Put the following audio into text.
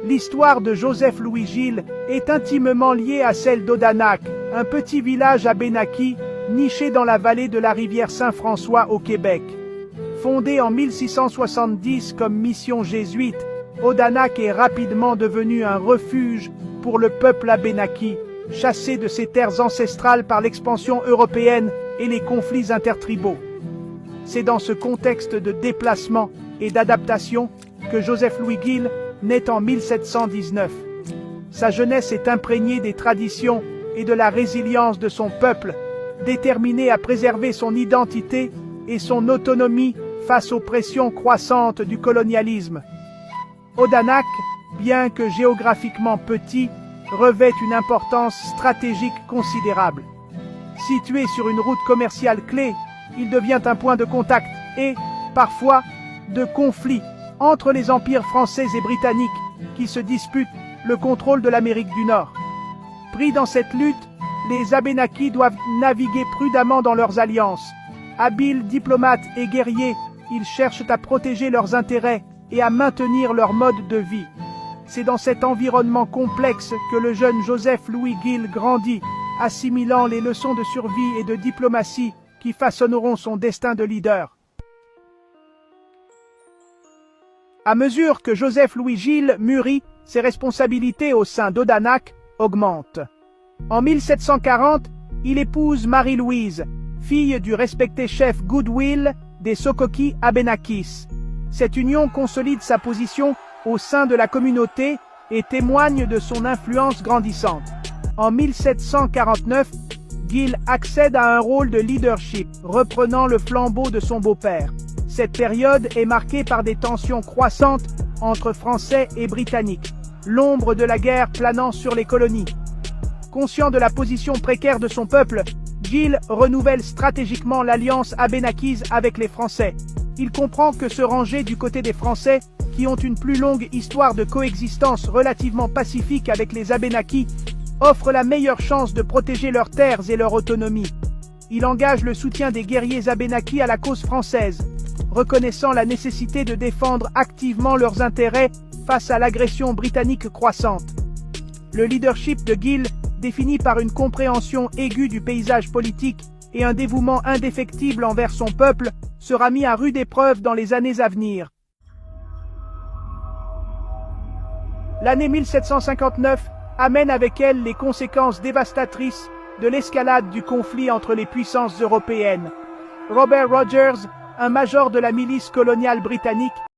L'histoire de Joseph-Louis Gille est intimement liée à celle d'Odanak, un petit village abénaki, niché dans la vallée de la rivière Saint-François au Québec. Fondé en 1670 comme mission jésuite, Odanak est rapidement devenu un refuge pour le peuple abénaki, chassé de ses terres ancestrales par l'expansion européenne et les conflits intertribaux. C'est dans ce contexte de déplacement et d'adaptation que Joseph-Louis Gille naît en 1719. Sa jeunesse est imprégnée des traditions et de la résilience de son peuple, déterminé à préserver son identité et son autonomie face aux pressions croissantes du colonialisme. Odanak, bien que géographiquement petit, revêt une importance stratégique considérable. Situé sur une route commerciale clé, il devient un point de contact et, parfois, de conflit entre les empires français et britanniques qui se disputent le contrôle de l'Amérique du Nord. Pris dans cette lutte, les Abénakis doivent naviguer prudemment dans leurs alliances. Habiles diplomates et guerriers, ils cherchent à protéger leurs intérêts et à maintenir leur mode de vie. C'est dans cet environnement complexe que le jeune Joseph-Louis Gille grandit, assimilant les leçons de survie et de diplomatie qui façonneront son destin de leader. À mesure que Joseph-Louis Gille mûrit, ses responsabilités au sein d'Odanak augmentent. En 1740, il épouse Marie-Louise, fille du respecté chef Goodwill des Sokoki Abénakis. Cette union consolide sa position au sein de la communauté et témoigne de son influence grandissante. En 1749, Gille accède à un rôle de leadership, reprenant le flambeau de son beau-père. Cette période est marquée par des tensions croissantes entre Français et Britanniques, l'ombre de la guerre planant sur les colonies. Conscient de la position précaire de son peuple, Gille renouvelle stratégiquement l'alliance abénakise avec les Français. Il comprend que se ranger du côté des Français, qui ont une plus longue histoire de coexistence relativement pacifique avec les Abénakis, offre la meilleure chance de protéger leurs terres et leur autonomie. Il engage le soutien des guerriers abénakis à la cause française, reconnaissant la nécessité de défendre activement leurs intérêts face à l'agression britannique croissante. Le leadership de Gille, défini par une compréhension aiguë du paysage politique et un dévouement indéfectible envers son peuple, sera mis à rude épreuve dans les années à venir. L'année 1759 amène avec elle les conséquences dévastatrices de l'escalade du conflit entre les puissances européennes. Robert Rogers, un major de la milice coloniale britannique,